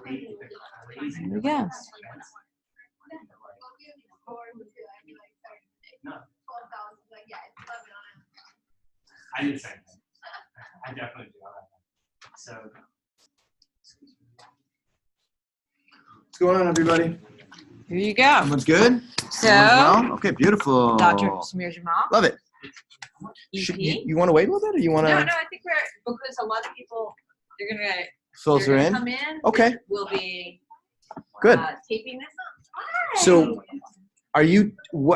There we go. I do the same thing. I definitely do all that. So, what's going on, everybody? Here you go. Everyone's good? So, Everyone's well? Okay, beautiful. Dr. Samir Jamal. Love it. EP. You want to wait a little bit, or you want to? No, I think because a lot of people, they're going to Filter in. come in. Okay. We'll be Good. taping this up. So, are you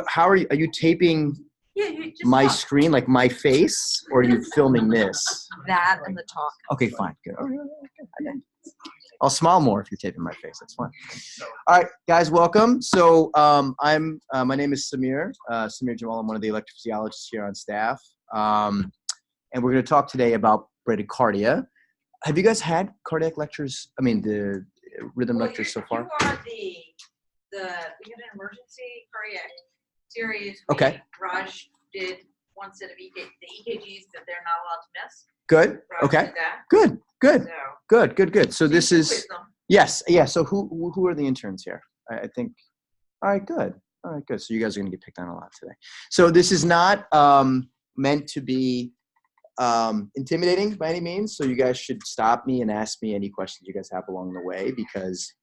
How are you taping? Yeah, you just My talk. screen, like my face, or are you filming this? That and the talk. Okay, fine, good. I'll smile more if you're taping my face. That's fine. All right, guys, welcome. So my name is Samir Jamal. I'm one of the electrophysiologists here on staff, and we're going to talk today about bradycardia. Have you guys had cardiac lectures? I mean, the rhythm lectures so far. You are we had an emergency cardiac series. Okay. Raj did one set of the EKGs that they're not allowed to miss. Good. Raj Okay. did that. Good. So, Good. So this is quiz them. yes, yeah. So who are the interns here? I think. All right, good. So you guys are going to get picked on a lot today. So this is not meant to be intimidating by any means. So you guys should stop me and ask me any questions you guys have along the way, because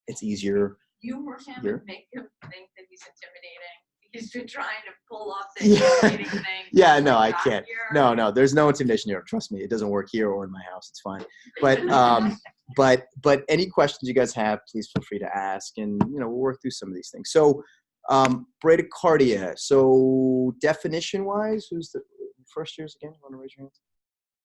it's easier. Humor him Here. and make him think that he's intimidating. He's been trying to pull off the Yeah. intimidating thing. Yeah, no, I Not can't. here. No, there's no intimidation here. Trust me, it doesn't work here or in my house. It's fine. But any questions you guys have, please feel free to ask, and we'll work through some of these things. So, bradycardia. So, definition-wise, who's the first years again? You want to raise your hands?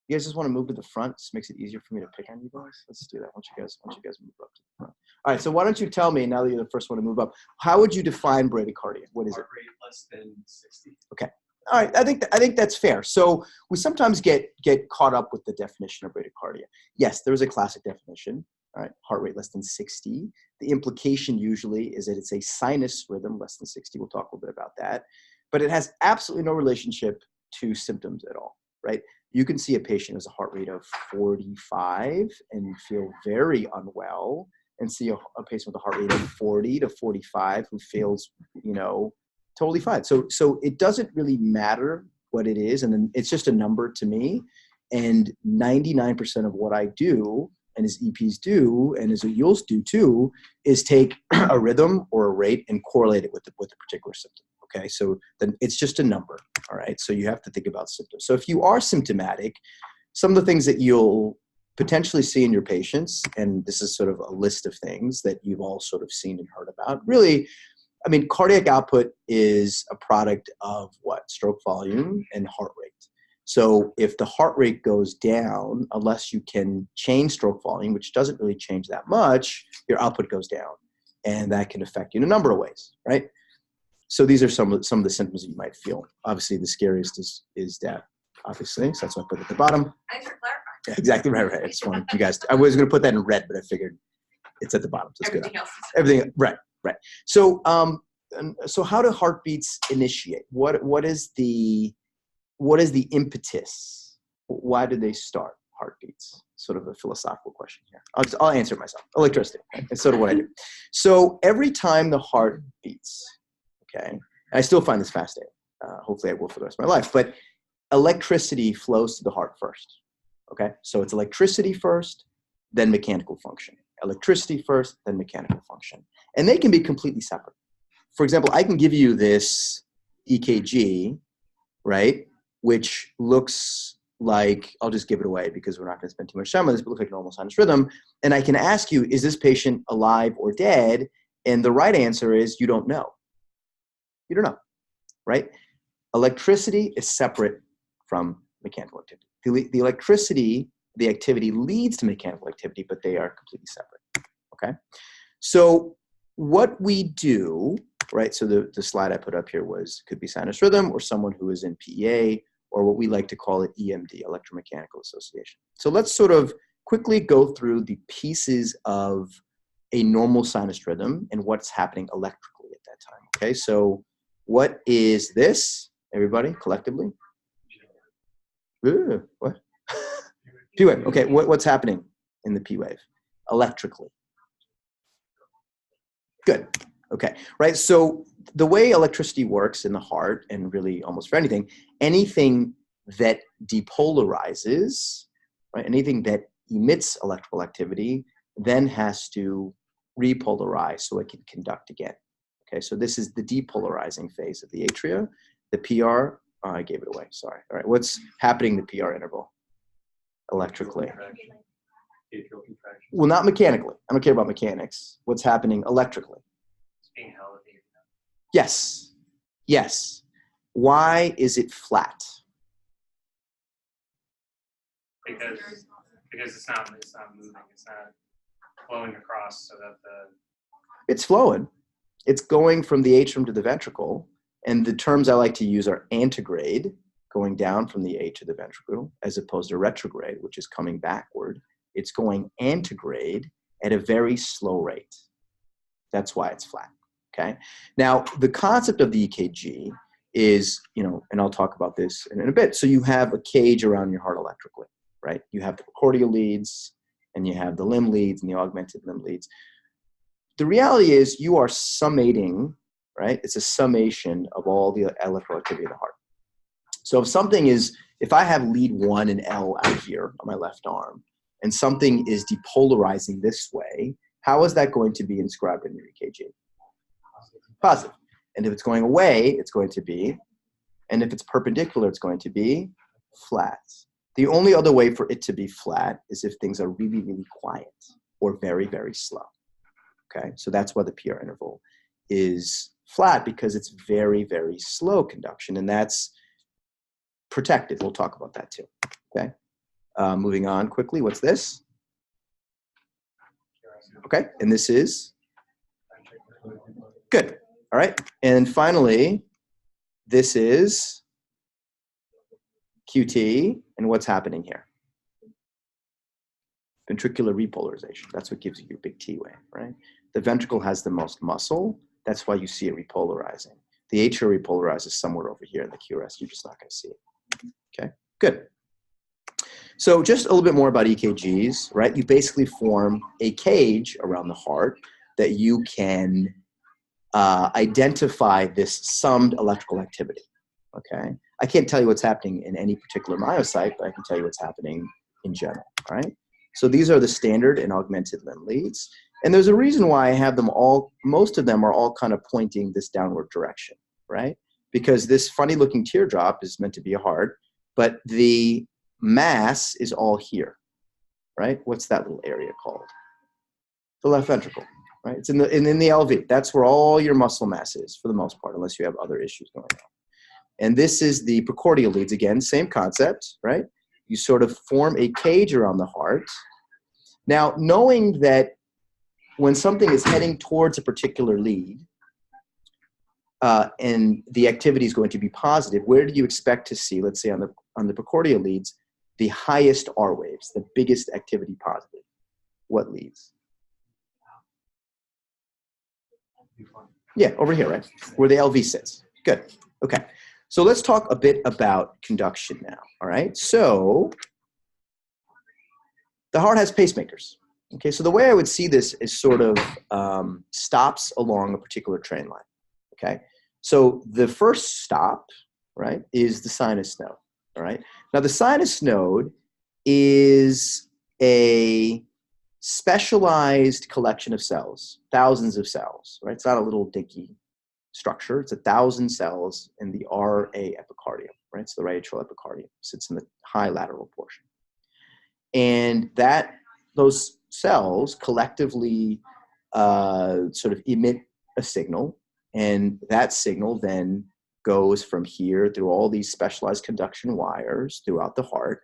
You guys just want to move to the front? Just makes it easier for me to pick on you guys. Let's do that. Once you guys move up to the front. All right. So why don't you tell me, now that you're the first one to move up, how would you define bradycardia? What is it? heart rate less than 60. Okay. All right. I think that's fair. So we sometimes get caught up with the definition of bradycardia. Yes, there is a classic definition. All right. Heart rate less than 60. The implication usually is that it's a sinus rhythm less than 60. We'll talk a little bit about that. But it has absolutely no relationship to symptoms at all, right? You can see a patient who has a heart rate of 45 and feel very unwell, and see a patient with a heart rate of 40 to 45 who feels, totally fine. So it doesn't really matter what it is, and then it's just a number to me. And 99% of what I do, and as EPs do, and as you'll do too, is take a rhythm or a rate and correlate it with the particular symptom. Okay, so then it's just a number. All right, so you have to think about symptoms. So if you are symptomatic, some of the things that you'll potentially see in your patients, and this is sort of a list of things that you've all sort of seen and heard about. Really, I mean, cardiac output is a product of what? Stroke volume and heart rate. So if the heart rate goes down, unless you can change stroke volume, which doesn't really change that much, your output goes down. And that can affect you in a number of ways, right? So these are some of the symptoms that you might feel. Obviously, the scariest is death, obviously. So that's what I put at the bottom. Thanks for clarifying. Yeah, exactly right. I just wanted you guys I was going to put that in red, but I figured it's at the bottom. So it's Everything good. else is Everything, right. So, so how do heartbeats initiate? What is the impetus? Why do they start heartbeats? Sort of a philosophical question here. I'll answer it myself. Electricity. Okay? It's sort of what I do. So every time the heart beats, okay, and I still find this fascinating. Hopefully I will for the rest of my life. But electricity flows to the heart first. Okay, so it's electricity first, then mechanical function. Electricity first, then mechanical function. And they can be completely separate. For example, I can give you this EKG, right, which looks like, I'll just give it away because we're not going to spend too much time on this, but it looks like a normal sinus rhythm. And I can ask you, is this patient alive or dead? And the right answer is you don't know. You don't know, right? Electricity is separate from mechanical activity. The electricity, the activity leads to mechanical activity, but they are completely separate, okay? So what we do, right, so the slide I put up here could be sinus rhythm or someone who is in PEA, or what we like to call it EMD, electromechanical association. So let's sort of quickly go through the pieces of a normal sinus rhythm and what's happening electrically at that time, okay? So what is this, everybody, collectively? Ooh, what? P wave. Okay, what's happening in the P wave? electrically? Good. Okay. Right. So the way electricity works in the heart, and really almost for anything that depolarizes, right, anything that emits electrical activity then has to repolarize so it can conduct again. Okay. So this is the depolarizing phase of the atria. The PR, oh, I gave it away. Sorry. All right. What's happening in the PR interval electrically? Atrial contraction. Well, not mechanically. I don't care about mechanics. What's happening electrically? It's being held at the atrium. Yes. Yes. Why is it flat? Because it's not moving. It's not flowing across so that the It's flowing. It's going from the atrium to the ventricle. And the terms I like to use are antegrade, going down from the A to the ventricle, as opposed to retrograde, which is coming backward. It's going antegrade at a very slow rate. That's why it's flat. Okay. Now, the concept of the EKG is, and I'll talk about this in a bit. So you have a cage around your heart electrically, right? You have the precordial leads, and you have the limb leads and the augmented limb leads. The reality is you are summating, right? It's a summation of all the electrical activity of the heart. So if I have lead 1 and L out here on my left arm, and something is depolarizing this way, how is that going to be inscribed in your EKG? Positive. And if it's going away, it's going to be, and if it's perpendicular, it's going to be flat. The only other way for it to be flat is if things are really, really quiet or very, very slow. Okay, so that's why the PR interval is flat, because it's very, very slow conduction, and that's protected. We'll talk about that too. Okay, moving on quickly. What's this? Okay, and this is good. All right, and finally, this is QT, and what's happening here? Ventricular repolarization. That's what gives you your big T wave, right? The ventricle has the most muscle. That's why you see it repolarizing. The atria repolarizes somewhere over here in the QRS. You're just not going to see it. Okay, good. So just a little bit more about EKGs, right? You basically form a cage around the heart that you can identify this summed electrical activity, okay? I can't tell you what's happening in any particular myocyte, but I can tell you what's happening in general, all right? So these are the standard and augmented limb leads. And there's a reason why I have them all, most of them are all kind of pointing this downward direction, right? Because this funny looking teardrop is meant to be a heart, but the mass is all here, right? What's that little area called? The left ventricle, right? It's in the LV. That's where all your muscle mass is for the most part, unless you have other issues going on. And this is the precordial leads. Again, same concept, right? You sort of form a cage around the heart. Now, knowing that when something is heading towards a particular lead and the activity is going to be positive, where do you expect to see, let's say on the precordial leads, the highest R waves, the biggest activity positive? What leads? Yeah, over here, right? Where the LV sits. Good. Okay. So let's talk a bit about conduction now, all right? So the heart has pacemakers. Okay, so the way I would see this is sort of stops along a particular train line, okay? So the first stop, right, is the sinus node, all right? Now the sinus node is a specialized collection of cells, thousands of cells, right? It's not a little dinky structure. It's 1,000 cells in the RA epicardium, right? So the right atrial epicardium sits in the high lateral portion. And those cells collectively sort of emit a signal, and that signal then goes from here through all these specialized conduction wires throughout the heart.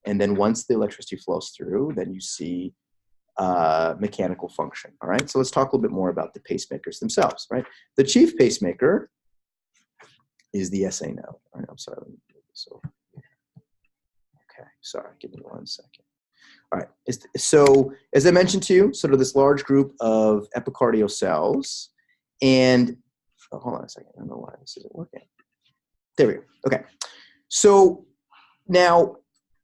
And then once the electricity flows through, then you see mechanical function, all right? So let's talk a little bit more about the pacemakers themselves, right? The chief pacemaker is the SA node. All right, I'm sorry, let me move this over. Okay, sorry, give me 1 second. All right, so as I mentioned to you, sort of this large group of epicardial cells, and, oh, hold on a second, I don't know why this isn't working. There we go, okay. So now,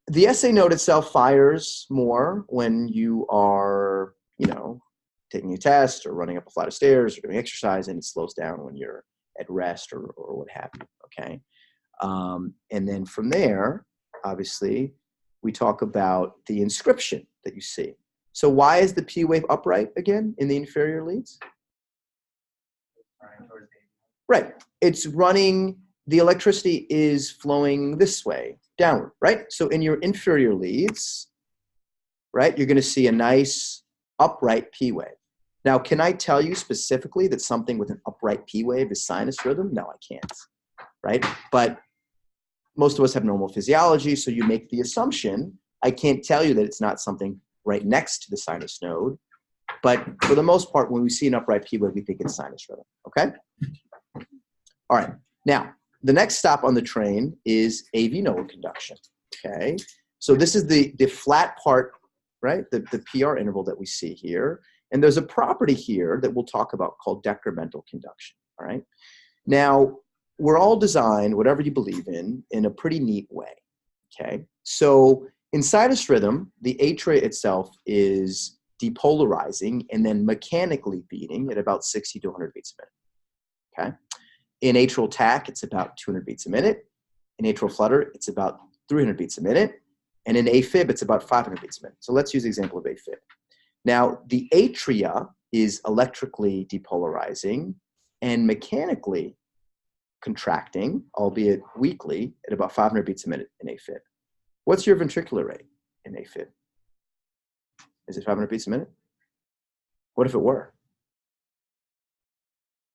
the SA node itself fires more when you are you know, taking a test or running up a flight of stairs or doing exercise, and it slows down when you're at rest or what have you, okay? And then from there, obviously, we talk about the inscription that you see. So why is the P wave upright again in the inferior leads? Running towards the Right. It's running, the electricity is flowing this way, downward, right? So in your inferior leads, right, you're going to see a nice upright P wave. Now, can I tell you specifically that something with an upright P wave is sinus rhythm? No, I can't, right? But most of us have normal physiology, so you make the assumption. I can't tell you that it's not something right next to the sinus node, but for the most part, when we see an upright P wave, we think it's sinus rhythm, okay? All right, now, the next stop on the train is AV node conduction, okay? So this is the flat part, right, the PR interval that we see here, and there's a property here that we'll talk about called decremental conduction, all right? Now, we're all designed, whatever you believe in a pretty neat way, okay? So in sinus rhythm, the atria itself is depolarizing and then mechanically beating at about 60 to 100 beats a minute, okay? In atrial tach, it's about 200 beats a minute. In atrial flutter, it's about 300 beats a minute. And in AFib, it's about 500 beats a minute. So let's use the example of AFib. Now, the atria is electrically depolarizing and mechanically contracting, albeit weakly, at about 500 beats a minute in AFib. What's your ventricular rate in AFib? Is it 500 beats a minute? What if it were?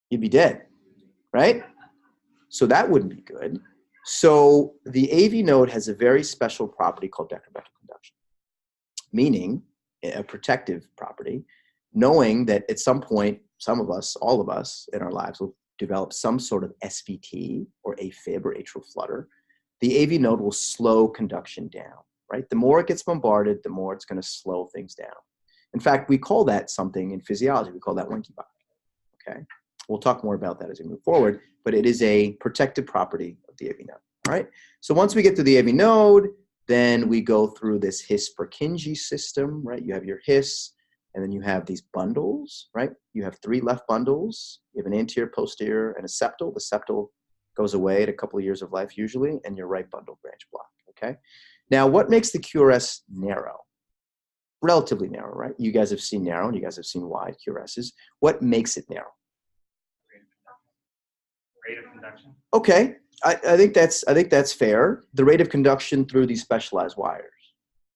You'd be dead, right? So that wouldn't be good. So the AV node has a very special property called decremental conduction, meaning a protective property, knowing that at some point, some of us, all of us in our lives will develop some sort of SVT or AFib or atrial flutter. The AV node will slow conduction down, right? The more it gets bombarded, the more it's going to slow things down. In fact, we call that something in physiology, we call that Wenckebach, okay? We'll talk more about that as we move forward, but it is a protective property of the AV node, all right? So once we get to the AV node, then we go through this His-Purkinje system, right? You have your His, and then you have these bundles, right? You have 3 left bundles. You have an anterior, posterior, and a septal. The septal goes away at a couple of years of life usually, and your right bundle branch block, okay? Now, what makes the QRS narrow? Relatively narrow, right? You guys have seen narrow, and you guys have seen wide QRSs. What makes it narrow? rate of conduction. Okay, I think that's fair. The rate of conduction through these specialized wires,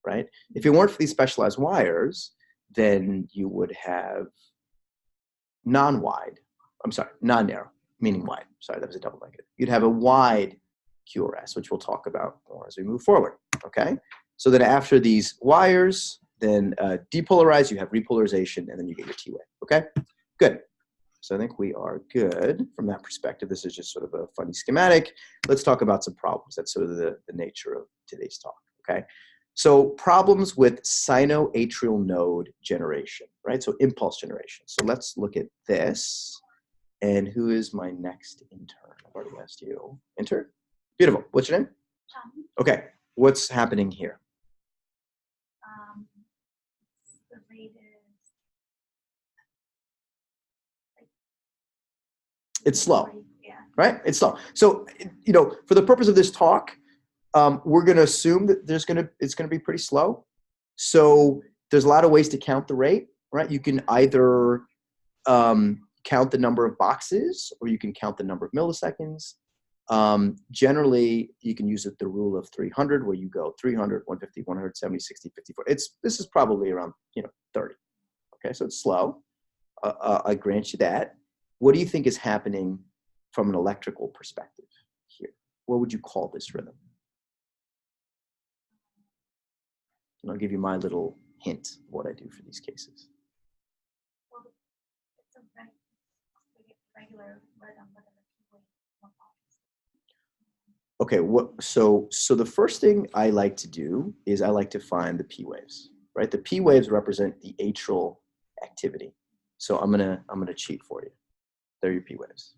right? If it weren't for these specialized wires, then you would have non-narrow, meaning wide. Sorry, that was a double negative. You'd have a wide QRS, which we'll talk about more as we move forward, okay? So then after these wires, then depolarize, you have repolarization, and then you get your T-wave, okay? Good. So I think we are good from that perspective. This is just sort of a funny schematic. Let's talk about some problems. That's sort of the nature of today's talk, okay? So problems with sinoatrial node generation, right? So impulse generation. So let's look at this. And who is my next intern? I've already asked you. Intern? Beautiful. What's your name? Tom. Okay. What's happening here? The rate is It's slow, yeah. right? It's slow. So, you know, for the purpose of this talk, we're going to assume that it's going to be pretty slow. So there's a lot of ways to count the rate, right? You can either count the number of boxes, or you can count the number of milliseconds. Generally, you can use the rule of 300, where you go 300, 150, 170, 60, 54. This is probably around 30. Okay, so it's slow. I grant you that. What do you think is happening from an electrical perspective here? What would you call this rhythm? And I'll give you my little hint of what I do for these cases. Well, it's a regular rhythm with a T-wave. Okay, so the first thing I like to do is I like to find the P waves, right? The P waves represent the atrial activity. So I'm gonna cheat for you. They're your P waves.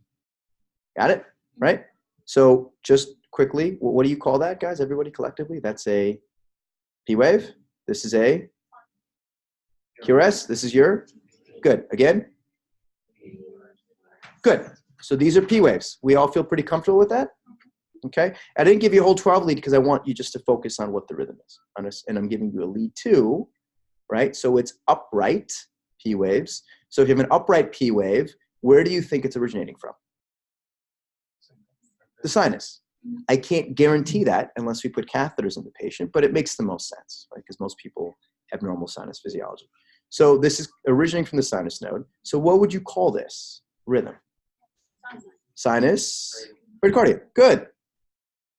Got it? Right? So just quickly, what do you call that, guys? Everybody collectively? That's a P wave. This is a QRS, this is your? Good. Again? Good. So these are P waves. We all feel pretty comfortable with that? Okay. I didn't give you a whole 12 lead because I want you just to focus on what the rhythm is. And I'm giving you a lead 2, right? So it's upright P waves. So if you have an upright P wave, where do you think it's originating from? The sinus. I can't guarantee that unless we put catheters in the patient, but it makes the most sense, right? Because most people have normal sinus physiology. So this is originating from the sinus node. So what would you call this rhythm? Sinus bradycardia. Good.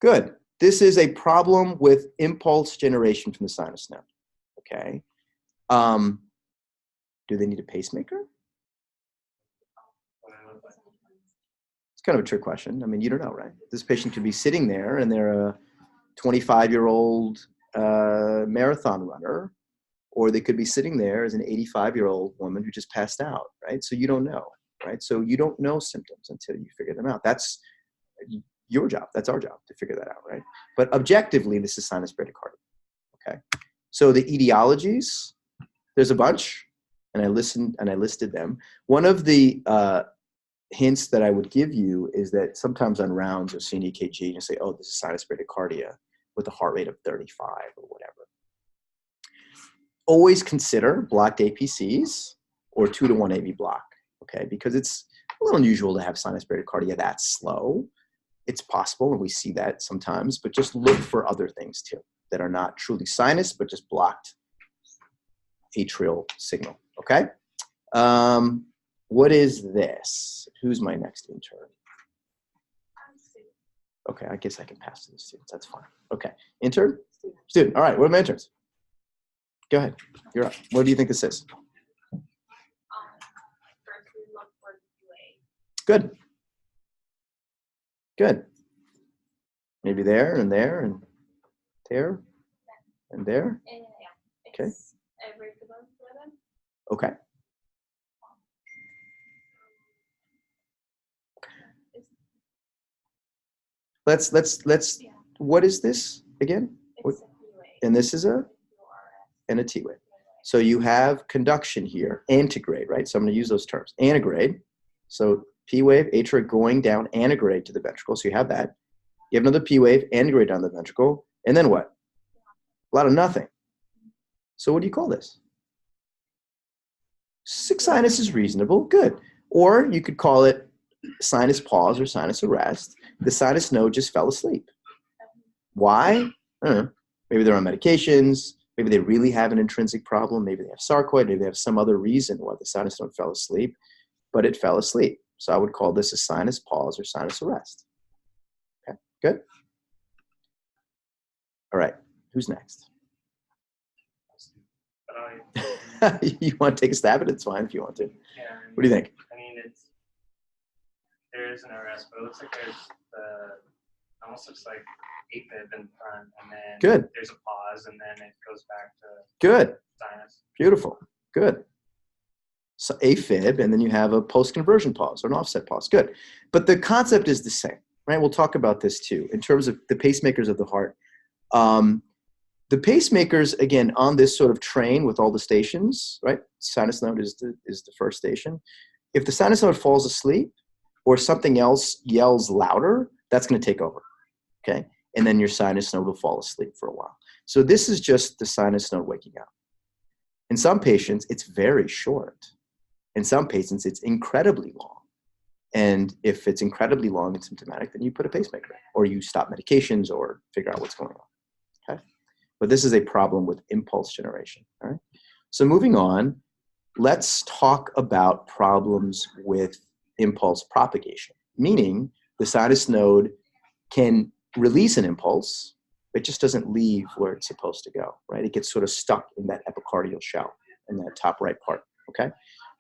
Good. This is a problem with impulse generation from the sinus node. Okay. Do they need a pacemaker? It's kind of a trick question. I mean, you don't know, right? This patient could be sitting there and they're a 25-year-old marathon runner, or they could be sitting there as an 85-year-old woman who just passed out, right? So you don't know, right? So you don't know symptoms until you figure them out. That's your job. That's our job to figure that out, right? But objectively, this is sinus bradycardia, okay? So the etiologies, there's a bunch, and I listed them. One of the hints that I would give you is that sometimes on rounds you'll see an EKG and you say, oh, this is sinus bradycardia with a heart rate of 35 or whatever. Always consider blocked APCs or 2-to-1 AV block, okay? Because it's a little unusual to have sinus bradycardia that slow. It's possible, and we see that sometimes, but just look for other things too that are not truly sinus, but just blocked atrial signal, okay? What is this? Who's my next intern? Okay, I guess I can pass to the students. That's fine. Okay, intern? Student. All right, what are my interns? Go ahead. You're up. What do you think this is? First we look for QA. Good. Good. Maybe there and there and there and there. Yeah. Okay. It's a regular rhythm. Okay. Let's. Yeah. What is this again? It's a QA. And this is a T wave. So you have conduction here, antegrade, right? So I'm going to use those terms. Antegrade. So P wave, atrial going down, antegrade to the ventricle. So you have that. You have another P wave, antegrade down the ventricle. And then what? A lot of nothing. So what do you call this? Six sinus is reasonable. Good. Or you could call it sinus pause or sinus arrest. The sinus node just fell asleep. Why? I don't know. Maybe they're on medications. Maybe they really have an intrinsic problem. Maybe they have sarcoid. Maybe they have some other reason why the sinus node fell asleep, but it fell asleep. So I would call this a sinus pause or sinus arrest. Okay, good. All right, who's next? You want to take a stab at it? It's fine if you want to. Yeah. What do you think? I mean, there is an arrest, but it looks like almost looks like AFib in front, and then Good. there's a pause, and then it goes back to Good. sinus. Beautiful. Good. So AFib, and then you have a post-conversion pause or an offset pause. Good. But the concept is the same, right? We'll talk about this too in terms of the pacemakers of the heart. The pacemakers, again, on this sort of train with all the stations, right? Sinus node is the first station. If the sinus node falls asleep or something else yells louder, that's going to take over, okay? And then your sinus node will fall asleep for a while. So this is just the sinus node waking up. In some patients, it's very short. In some patients, it's incredibly long. And if it's incredibly long and symptomatic, then you put a pacemaker in, or you stop medications or figure out what's going on, okay? But this is a problem with impulse generation, all right? So moving on, let's talk about problems with impulse propagation, meaning the sinus node can release an impulse, it just doesn't leave where it's supposed to go, right? It gets sort of stuck in that epicardial shell, in that top right part, okay?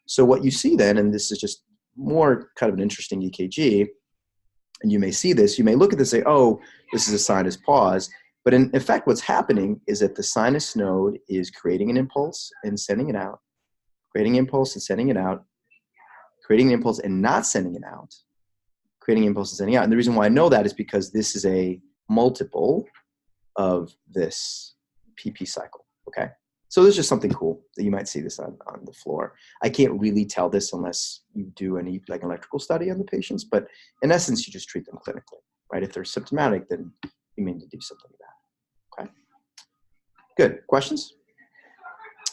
So what you see then, and this is just more kind of an interesting EKG, and you may see this, you may look at this and say, oh, this is a sinus pause, but in effect what's happening is that the sinus node is creating an impulse and sending it out, creating impulse and sending it out, creating an impulse and not sending it out, creating impulse and sending out. And the reason why I know that is because this is a multiple of this PP cycle, okay? So there's just something cool that you might see this on the floor. I can't really tell this unless you do any like electrical study on the patients, but in essence, you just treat them clinically, right? If they're symptomatic, then you may need to do something about it, okay? Good, questions?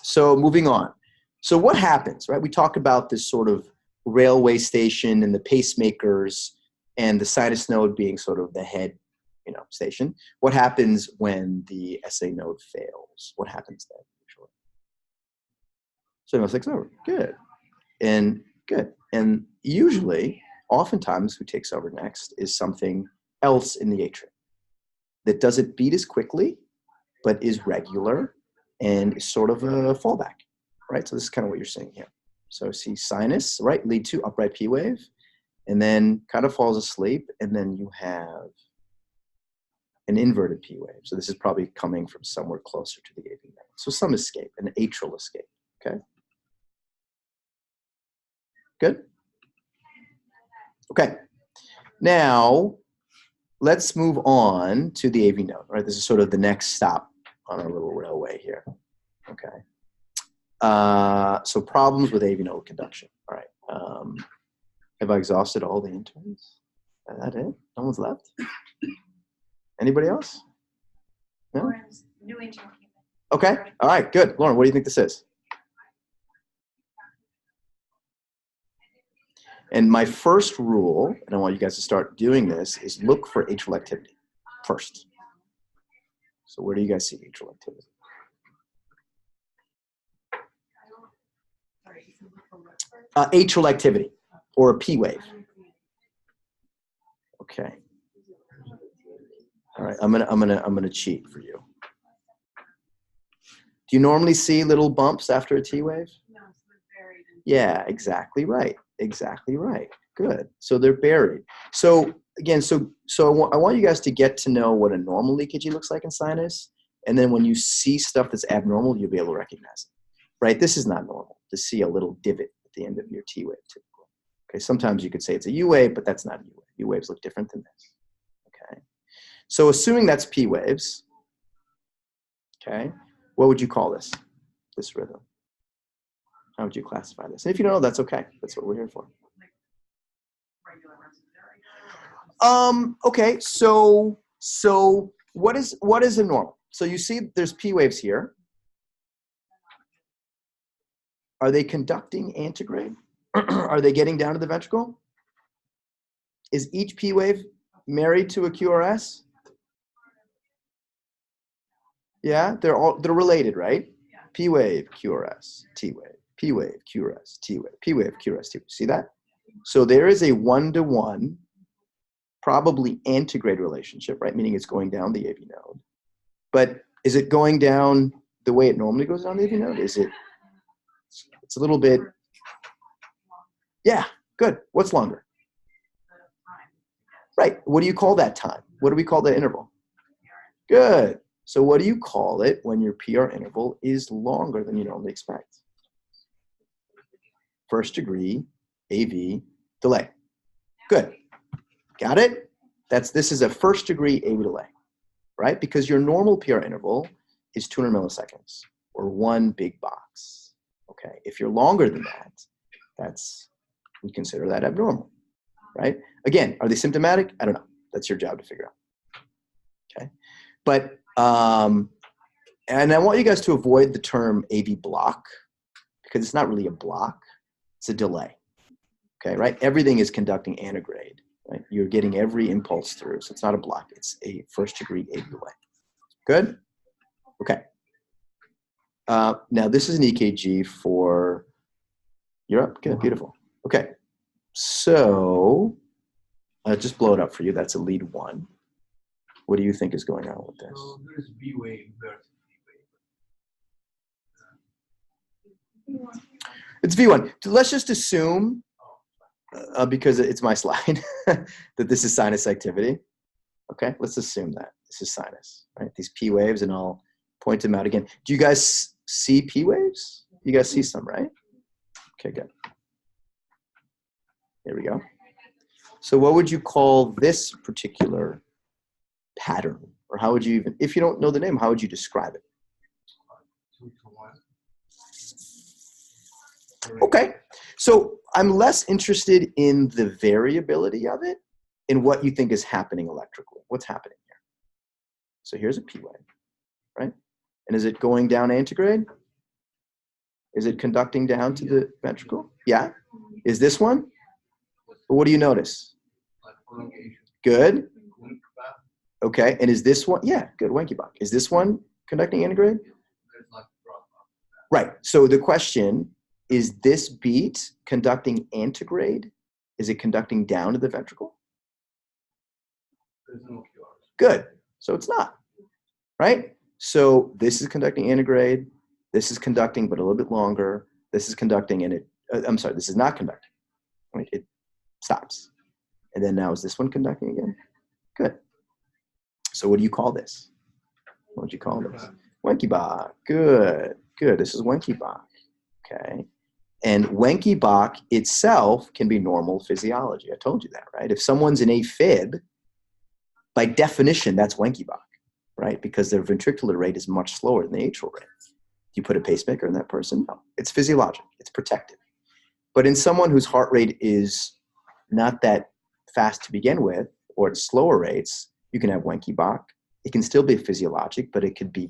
So moving on. So what happens, right? We talk about this sort of railway station and the pacemakers and the sinus node being sort of the head, station. What happens when the SA node fails? What happens then usually? So it takes over. Good. And good. And usually, oftentimes, who takes over next is something else in the atrium that doesn't beat as quickly, but is regular and is sort of a fallback, right? So this is kind of what you're seeing here. So see sinus, right, lead to upright P wave, and then kind of falls asleep, and then you have an inverted P wave. So this is probably coming from somewhere closer to the AV node. So some escape, an atrial escape, okay? Good? Okay. Now, let's move on to the AV node, right? This is sort of the next stop on our little railway here, okay? So problems with AV node conduction, all right. Have I exhausted all the interns? Is that it? No one's left? Anybody else? No? Lauren's new intern. Okay, all right, good. Lauren, what do you think this is? And my first rule, and I want you guys to start doing this, is look for atrial activity first. So where do you guys see atrial activity? Atrial activity, or a P wave. Okay. All right, I'm gonna cheat for you. Do you normally see little bumps after a T wave? No, so they're buried. Yeah, exactly right. Exactly right. Good. So they're buried. So again, so I want you guys to get to know what a normal leakage looks like in sinus, and then when you see stuff that's abnormal, you'll be able to recognize it. Right? This is not normal to see a little divot at the end of your T wave typically. Okay. Sometimes you could say it's a U wave, but that's not a U wave. U waves look different than this. Okay. So assuming that's P waves, okay, what would you call this rhythm? How would you classify this? And if you don't know, that's okay. That's what we're here for. Okay, so what is a normal? So you see there's P waves here. Are they conducting antegrade? Are they getting down to the ventricle? Is each P wave married to a QRS? Yeah, they're related, right? P wave, QRS, T wave, P wave, QRS, T wave, P wave, QRS, T wave. See that? So there is a 1-to-1, probably antegrade relationship, right? Meaning it's going down the AV node. But is it going down the way it normally goes down the AV node? Is it? It's a little bit. Yeah, good. What's longer? Right. What do you call that time? What do we call that interval? Good. So what do you call it when your PR interval is longer than you normally expect? First degree AV delay. Good. Got it? This is a first degree AV delay, right? Because your normal PR interval is 200 milliseconds or one big box. Okay. If you're longer than that, we consider that abnormal, right? Again, are they symptomatic? I don't know. That's your job to figure out. Okay. But, and I want you guys to avoid the term AV block because it's not really a block. It's a delay. Okay, right? Everything is conducting antegrade, right? You're getting every impulse through. So it's not a block. It's a first degree AV delay. Good? Okay. Now this is an EKG for Europe. Good, beautiful. Okay. So just blow it up for you. That's a lead 1. What do you think is going on with this? So there's B wave versus B wave. It's V1. Let's just assume, because it's my slide, that this is sinus activity. Okay, let's assume that this is sinus, right? These P waves, and I'll point them out again. Do you guys see P waves? You guys see some, right? Okay, good. There we go. So what would you call this particular pattern? Or how would you even, if you don't know the name, how would you describe it? 2-to-1. Okay. So I'm less interested in the variability of it and what you think is happening electrically. What's happening here? So here's a P wave, right? And is it going down antegrade? Is it conducting down to the ventricle? Yeah. Is this one? But what do you notice? Like prolongation. Good. Wink back. Okay. And is this one? Yeah, good. Wenckebach. Is this one conducting antegrade? There's like drop off. Right. So the question is this beat conducting antegrade? Is it conducting down to the ventricle? There's no QRs. Good. So it's not. Right? So this is conducting antegrade. This is conducting, but a little bit longer. This is conducting, and I'm sorry, this is not conducting. Right? It stops. And then now is this one conducting again? Good. So what do you call this? What would you call this? Wenckebach. Good. Good. This is Wenckebach. Okay. And Wenckebach itself can be normal physiology. I told you that, right? If someone's in AFib, by definition, that's Wenckebach, right? Because their ventricular rate is much slower than the atrial rate. Do you put a pacemaker in that person? No. It's physiologic. It's protective. But in someone whose heart rate is not that fast to begin with, or at slower rates, you can have Wenckebach. It can still be physiologic, but it could be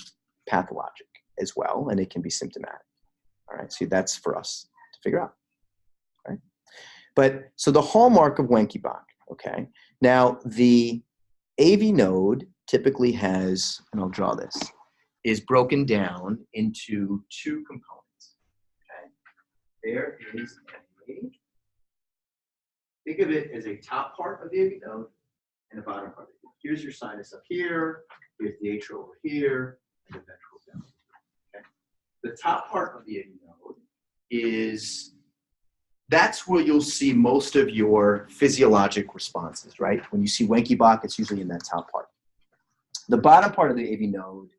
pathologic as well, and it can be symptomatic. All right, so that's for us to figure out. Right? But so the hallmark of Wenckebach, okay? Now the AV node typically has, and I'll draw this, is broken down into two components. Okay? There is a, think of it as a top part of the AV node and a bottom part. Here's your sinus up here, here's the atrial over here, and the ventricle down. Okay? The top part of the AV node is, that's where you'll see most of your physiologic responses, right? When you see Wenckebach, it's usually in that top part. The bottom part of the AV node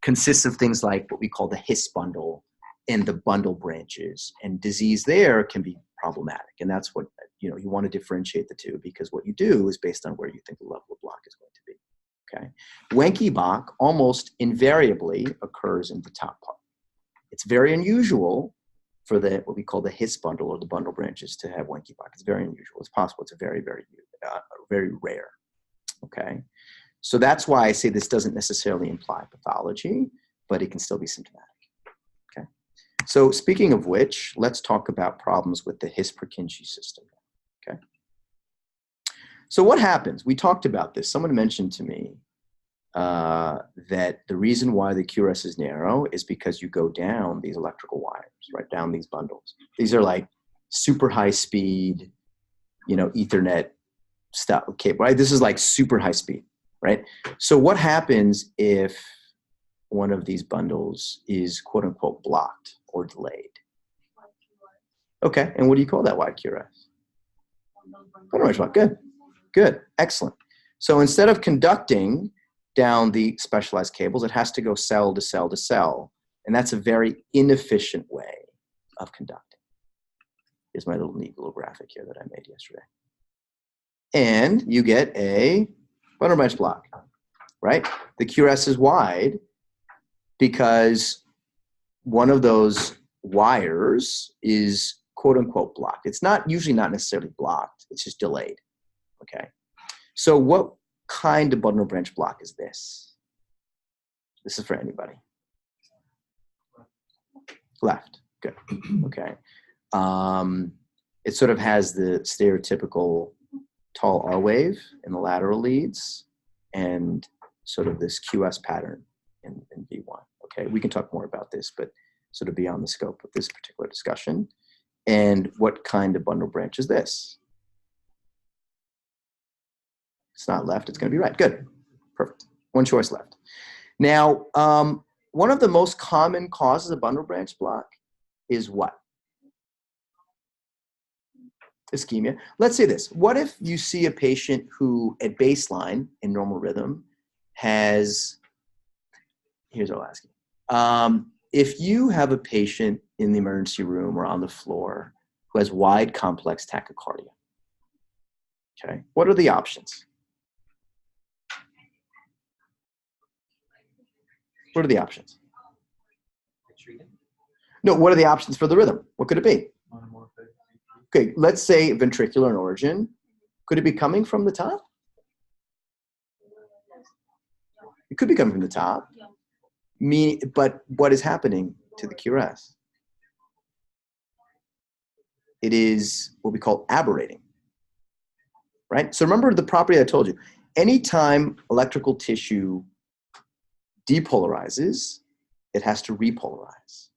consists of things like what we call the His bundle and the bundle branches, and disease there can be problematic. And that's what, you know, you want to differentiate the two, because what you do is based on where you think the level of block is going to be. Okay. Wenckebach almost invariably occurs in the top part. It's very unusual for the, what we call the His bundle or the bundle branches to have Wenckebach. It's very unusual. It's possible. It's very, very rare. Okay. So that's why I say this doesn't necessarily imply pathology, but it can still be symptomatic. Okay. So speaking of which, let's talk about problems with the His-Purkinje system. Okay. So what happens? We talked about this. Someone mentioned to me that the reason why the QRS is narrow is because you go down these electrical wires, right down these bundles. These are like super high speed, you know, Ethernet stuff. Okay, right? This is like super high speed, right? So what happens if one of these bundles is quote unquote blocked or delayed? Okay, and what do you call that wide QRS? Good, good, excellent. So instead of conducting down the specialized cables, it has to go cell to cell to cell. And that's a very inefficient way of conducting. Here's my little neat little graphic here that I made yesterday. And you get a bundle branch block, right? The QRS is wide because one of those wires is quote unquote blocked. It's not usually not necessarily blocked, it's just delayed, okay? So what kind of bundle branch block is this? This is for anybody. Left, good, okay. It sort of has the stereotypical tall R wave in the lateral leads and sort of this QS pattern in V1, okay? We can talk more about this, but sort of beyond the scope of this particular discussion. And what kind of bundle branch is this? It's not left, it's going to be right. Good, perfect. One choice left. Now, one of the most common causes of bundle branch block is what? Ischemia. Let's say this. What if you see a patient who at baseline in normal rhythm has, here's what I'll ask you. If you have a patient in the emergency room or on the floor who has wide complex tachycardia, okay, what are the options? What are the options? No, what are the options for the rhythm? What could it be? Monomorphic. Okay, let's say ventricular in origin. Could it be coming from the top? It could be coming from the top. But what is happening to the QRS? It is what we call aberrating, right? So remember the property I told you. Anytime electrical tissue depolarizes, it has to repolarize.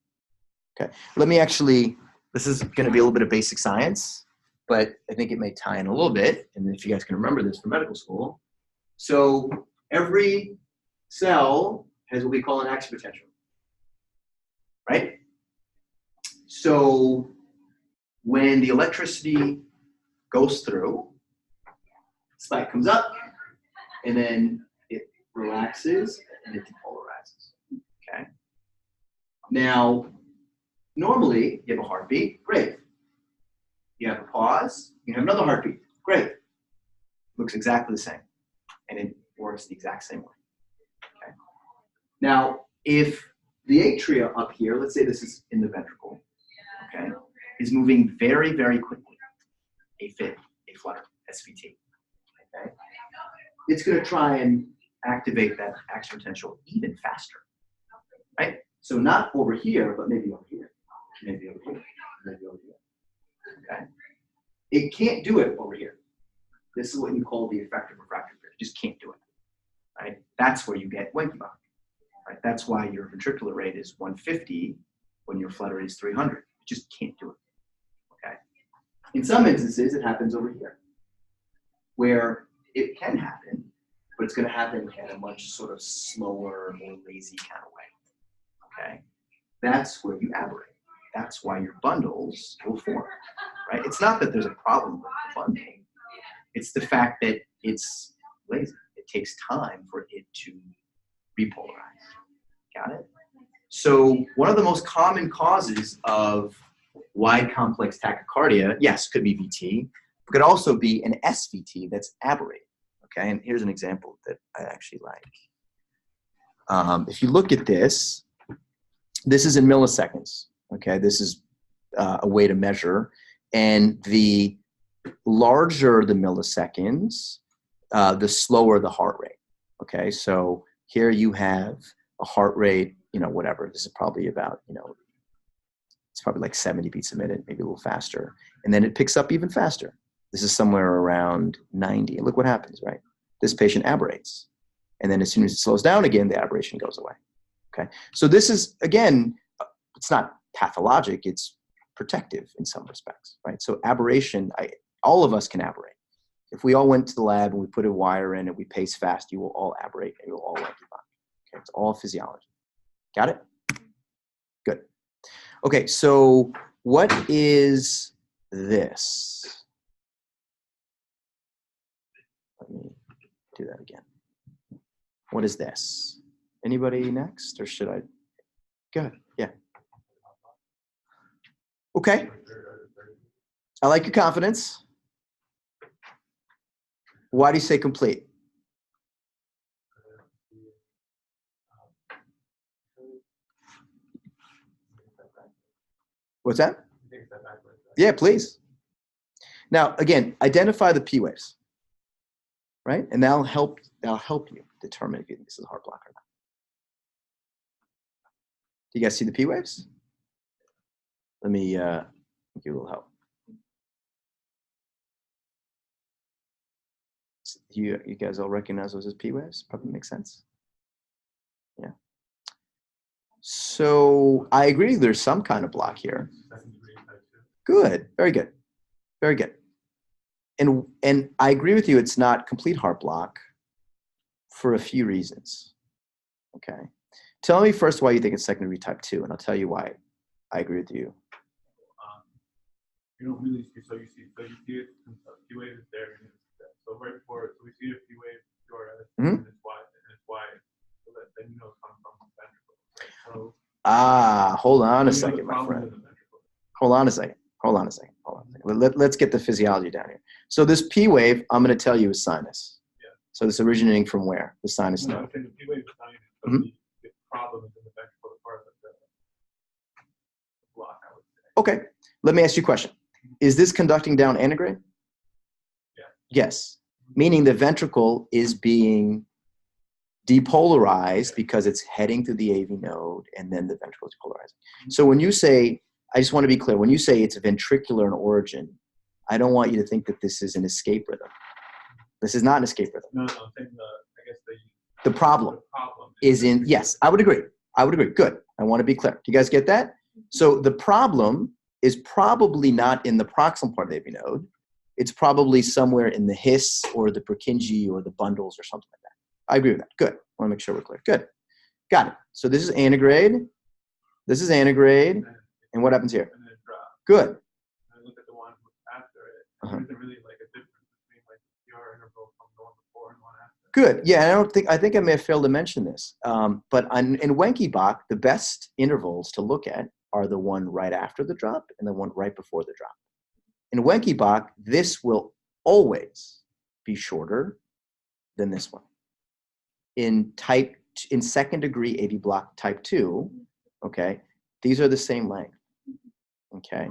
Okay, let me actually, this is going to be a little bit of basic science, but I think it may tie in a little bit, and if you guys can remember this from medical school. So every cell has what we call an action potential, right? So when the electricity goes through, spike comes up, and then it relaxes and it depolarizes. Okay. Now, normally you have a heartbeat, great. You have a pause, you have another heartbeat, great. Looks exactly the same, and it works the exact same way. Okay. Now, if the atria up here, let's say this is in the ventricle, okay, is moving very, very quickly, AFib, a flutter, SVT. Okay, it's going to try and activate that action potential even faster, right? So not over here, but maybe over here, maybe over here, maybe over here. Okay, it can't do it over here. This is what you call the effective refractive period. It just can't do it, right? That's where you get Wenckebach, right? That's why your ventricular rate is 150 when your flutter rate is 300. It just can't do it. Okay. In some instances, it happens over here, where it can happen, but it's going to happen in a much sort of slower, more lazy kind of way. Okay, that's where you aberrate. That's why your bundles will form. Right? It's not that there's a problem with the bundle. It's the fact that it's lazy. It takes time for it to repolarize. Got it? So one of the most common causes of wide complex tachycardia, yes, could be VT, but could also be an SVT that's aberrated. Okay, and here's an example that I actually like. If you look at this, this is in milliseconds. Okay, this is a way to measure, and the larger the milliseconds, the slower the heart rate. Okay, so here you have a heart rate, whatever. This is probably about, it's probably like 70 beats a minute, maybe a little faster. And then it picks up even faster. This is somewhere around 90. And look what happens, right? This patient aberrates. And then as soon as it slows down again, the aberration goes away. Okay. So this is, again, it's not pathologic, it's protective in some respects, right? So aberration, all of us can aberrate. If we all went to the lab and we put a wire in and we pace fast, you will all aberrate and you'll all like your body. Okay. It's all physiology. Got it? Good. Okay, so what is this? Let me do that again. What is this? Anybody next, or should I? Go ahead. Yeah. Okay. I like your confidence. Why do you say complete? What's that? Yeah, please. Now, again, identify the P waves, right? And that'll help you determine if you think this is a heart block or not. Do you guys see the P waves? Let me give you a little help. You guys all recognize those as P waves? Probably makes sense. Yeah. So I agree there's some kind of block here. Good. Very good. Very good. And I agree with you, it's not complete heart block for a few reasons. Okay. Tell me first why you think it's secondary type 2, and I'll tell you why I agree with you. You don't really see, so you see it, P wave is there, and so right before, so we see a P wave, QRS, and it's why, so that then you know it's coming from the ventricle. So, hold on a second, my friend. Hold on a second. Let's get the physiology down here. So this P wave, I'm going to tell you is sinus. Yeah. So this originating from where? The sinus node. node. The P wave is sinus, but the problem is in the ventricle, the part of Okay, let me ask you a question. Is this conducting down antegrade? Yeah. Yes, meaning the ventricle is being depolarized because it's heading through the AV node and then the ventricle is polarizing. So when you say, I just want to be clear, when you say it's ventricular in origin, I don't want you to think that this is an escape rhythm. This is not an escape rhythm. No, I'm saying I guess The problem the problem is in, yes, I would agree. I would agree. Good. I want to be clear. Do you guys get that? So the problem is probably not in the proximal part of the AV node. It's probably somewhere in the His or the Purkinje or the bundles or something like that. I agree with that. Good. I want to make sure we're clear. Good. Got it. So this is antegrade. This is antegrade. And what happens here? and then it drops. Good. And I look at the one after it. Uh-huh. There isn't really like a difference between like the PR interval from the one before and one after. Good. Yeah, I think I may have failed to mention this. But in Wenckebach, the best intervals to look at are the one right after the drop and the one right before the drop. In Wenckebach, this will always be shorter than this one. In second degree AV block type 2, okay, these are the same length. Okay.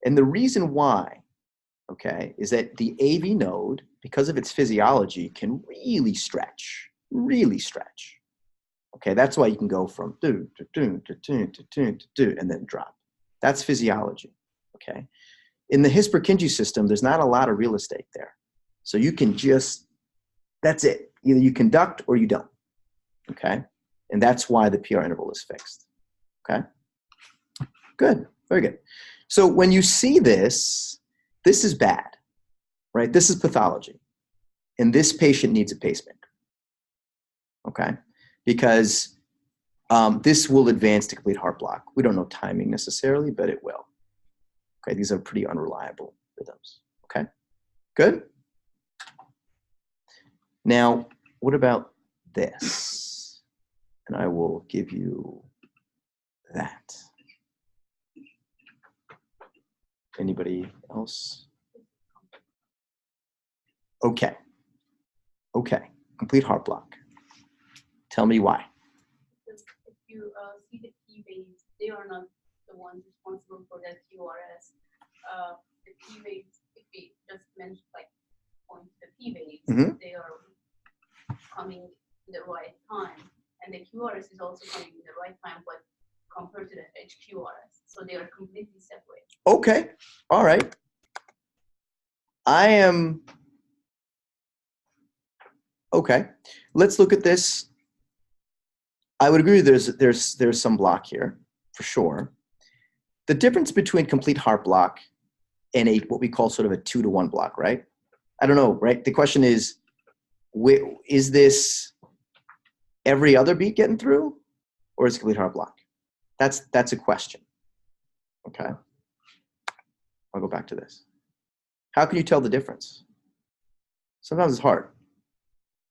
And the reason why, okay, is that the AV node, because of its physiology, can really stretch. Okay, that's why you can go from do to do to do to do to do and then drop. That's physiology. Okay. In the His-Purkinje system, there's not a lot of real estate there. So you can just, that's it. Either you conduct or you don't. Okay. And that's why the PR interval is fixed. Okay. Good. Very good. So when you see this, this is bad, right? This is pathology. And this patient needs a pacemaker. Okay. Because this will advance to complete heart block. We don't know timing necessarily, but it will. Okay. These are pretty unreliable rhythms. Okay. Good. Now, what about this? And I will give you that. Anybody else? Okay. Okay. Complete heart block. Tell me why. Because if you see the P waves, they are not the ones responsible for that QRS. The P waves, if we just mention point to the P waves, they are coming in the right time, and the QRS is also coming in the right time, but compared to the HQRS, so they are completely separate. Okay. All right. Okay. Let's look at this. I would agree there's some block here, for sure. The difference between complete heart block and what we call sort of a 2-to-1 block, right? I don't know, right? The question is this every other beat getting through, or is it complete heart block? That's a question. Okay. I'll go back to this. How can you tell the difference? Sometimes it's hard.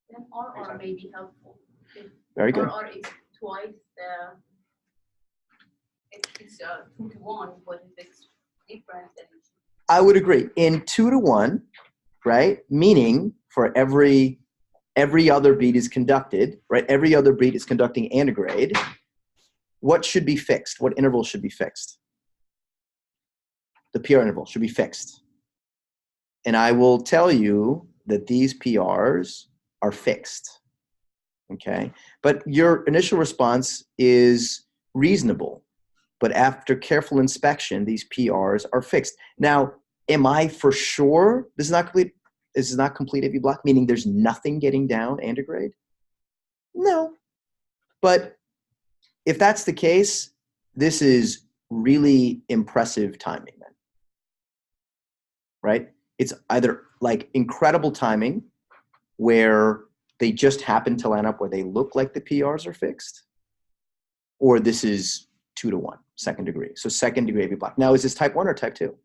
Then RR may be helpful. Very good. RR is twice the, it's 2-to-1, but if it's different, then it's I would agree. In 2-to-1, right? Meaning for every other beat is conducted, right? Every other beat is conducting antegrade. What should be fixed? What interval should be fixed? The PR interval should be fixed. And I will tell you that these PRs are fixed. Okay? But your initial response is reasonable. But after careful inspection, these PRs are fixed. Now, am I for sure this is not complete? This is not complete AV block, meaning there's nothing getting down antegrade? No. But if that's the case, this is really impressive timing then. Right? It's either like incredible timing where they just happen to line up where they look like the PRs are fixed, or this is 2-to-1, second degree. So second degree AV block. Now, is this type 1 or type 2?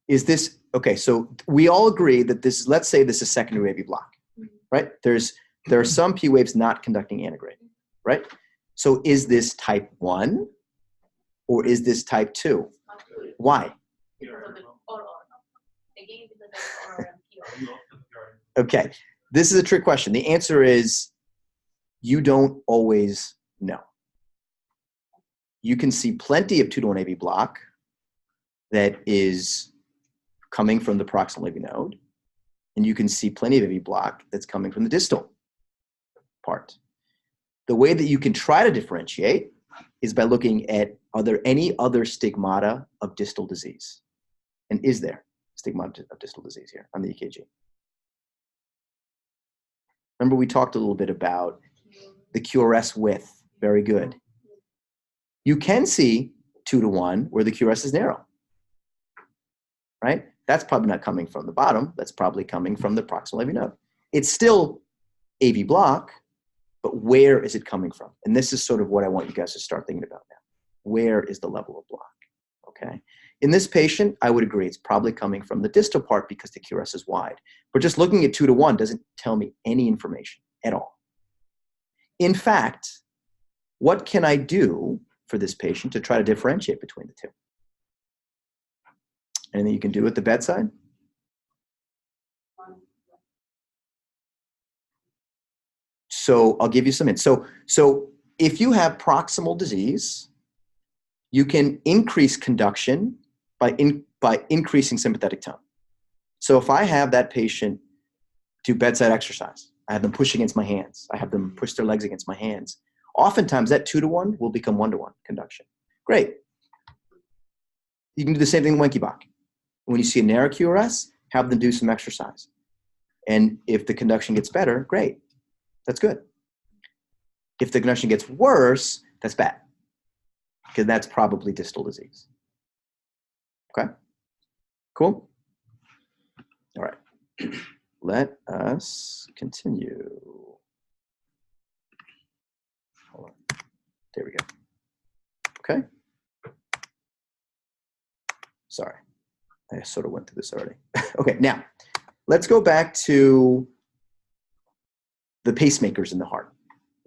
Is this, okay, so we all agree that this, let's say this is second degree AV block, right? There are some P waves not conducting antegrade, right? So is this type 1 or is this type 2? not good Why? because of the RR. Again, because of RR and PR. Okay, this is a trick question. The answer is you don't always know. You can see plenty of 2-to-1 AV block that is coming from the proximal AV node, and you can see plenty of AV block that's coming from the distal part. The way that you can try to differentiate is by looking at, are there any other stigmata of distal disease? And is there stigmata of distal disease here on the EKG? Remember, we talked a little bit about the QRS width. Very good. You can see 2-to-1 where the QRS is narrow, right? That's probably not coming from the bottom. That's probably coming from the proximal AV node. It's still AV block, but where is it coming from? And this is sort of what I want you guys to start thinking about now. Where is the level of block? Okay. In this patient, I would agree it's probably coming from the distal part because the QRS is wide. But just looking at 2-to-1 doesn't tell me any information at all. In fact, what can I do for this patient to try to differentiate between the two? Anything you can do at the bedside? So I'll give you some hints. So if you have proximal disease, you can increase conduction by increasing sympathetic tone. So if I have that patient do bedside exercise, I have them push against my hands, I have them push their legs against my hands, oftentimes that 2-to-1 will become 1-to-1 conduction. Great. You can do the same thing in Wenckebach. When you see a narrow QRS, have them do some exercise. And if the conduction gets better, great. That's good. If the conduction gets worse, that's bad, because that's probably distal disease. Okay? Cool? All right. Let us continue. Hold on. There we go. Okay? Sorry. I sort of went through this already. Okay, now, let's go back to the pacemakers in the heart.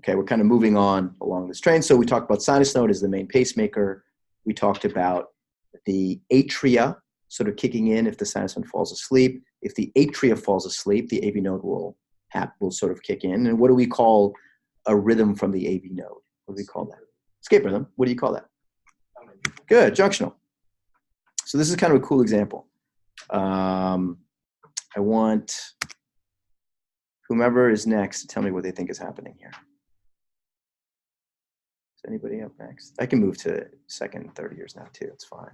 Okay, we're kind of moving on along this train. So we talked about sinus node as the main pacemaker. We talked about the atria sort of kicking in if the sinus node falls asleep. If the atria falls asleep, the AV node will sort of kick in. And what do we call a rhythm from the AV node? What do we call that? Escape rhythm. What do you call that? Good, junctional. So this is kind of a cool example. I want whomever is next to tell me what they think is happening here. Is anybody up next? I can move to second and third years now too. It's fine.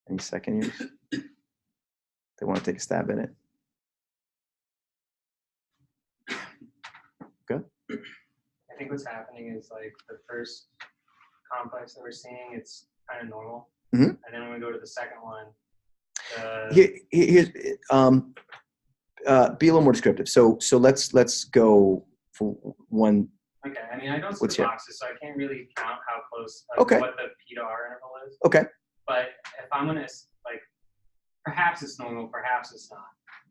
Any second years? They want to take a stab at it? Good. I think what's happening is like the first complex that we're seeing, it's kind of normal. Mm-hmm. And then when we go to the second one, Here's be a little more descriptive. So let's go for one. Okay, I mean, I don't see What's the here? boxes, so I can't really count how close, like, Okay. what the P to R interval is. Okay. But if I'm gonna, like, perhaps it's normal, perhaps it's not.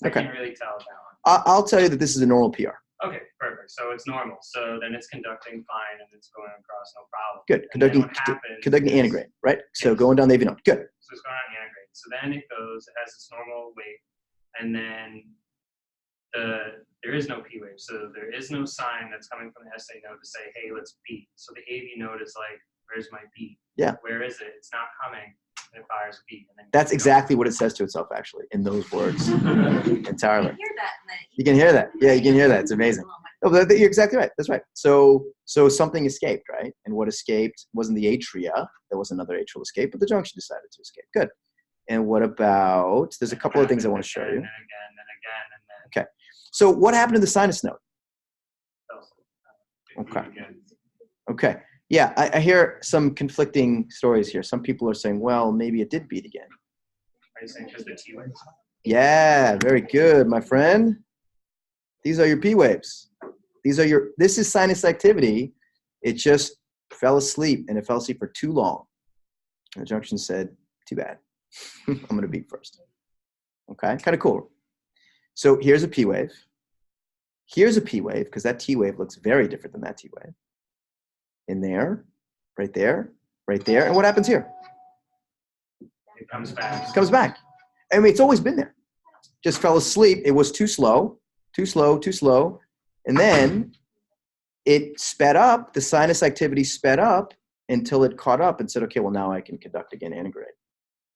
Okay. I can't really tell with that one. I'll tell you that this is a normal PR. Okay, perfect. So it's normal. So then it's conducting fine and it's going across, no problem. Good. And then Conducting what happens conducting is- antegrade, right? So Yes. going down the AV node. Good. So it's going on antegrade. So then it goes, it has its normal weight, and then there is no P wave. So there is no sign that's coming from the SA node to say, hey, let's beat. So the AV node is like, where's my beat? Yeah. Where is it? It's not coming. And it fires a beat. And then That's exactly what it says to itself, actually, in those words You entirely. can hear that in the. You can hear that. Yeah, you can hear that. It's amazing. No, but you're exactly right. That's right. So something escaped, right? And what escaped wasn't the atria. There was another atrial escape, but the junction decided to escape. Good. And what about? There's a couple of things I want to show you. And again, and again, Okay. So what happened to the sinus node? and then. Okay. Okay. Yeah, I hear some conflicting stories here. Some people are saying, well, maybe it did beat again. Are you saying because the T waves? Yeah, very good, my friend. These are your P waves. This is sinus activity. It just fell asleep, and it fell asleep for too long. And the junction said, too bad. I'm going to beat first. Okay, kind of cool. So here's a P wave. Here's a P wave, because that T wave looks very different than that T wave. In there, right there, right there. And what happens here? It comes back. It comes back. I mean, it's always been there. Just fell asleep. It was too slow, too slow, too slow. And then it sped up, the sinus activity sped up until it caught up and said, okay, well, now I can conduct again antegrade,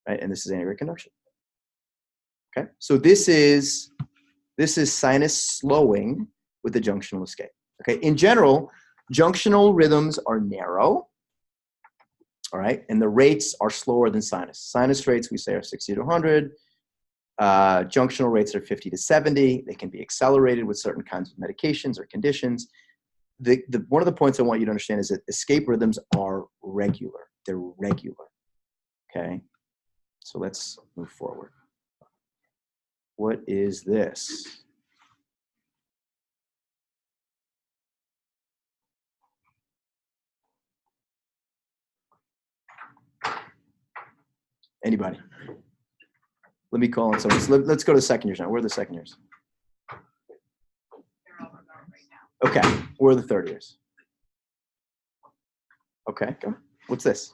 right? And this is antegrade conduction. Okay, so this is sinus slowing with the junctional escape. Okay, in general, junctional rhythms are narrow, all right, and the rates are slower than sinus. Sinus rates, we say, are 60 to 100. Junctional rates are 50 to 70. They can be accelerated with certain kinds of medications or conditions. One of the points I want you to understand is that escape rhythms are regular. They're regular, okay? So let's move forward. What is this? Anybody? Let me call on someone. So let's go to second years now. Where are the second years? They're all about right now. Okay, where are the third years? Okay, go. What's this?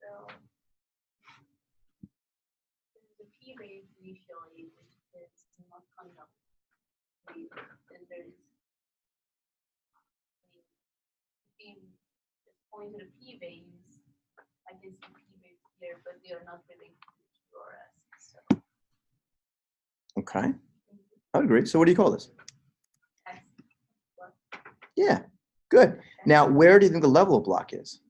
So the P wave initially, which is not conduct wave, then there's just point to the P waves. I can see P waves here, but they are not related to the QRS. So Okay, I would agree. So what do you call this? that's what Yeah, good. Now, where do you think the level of block is?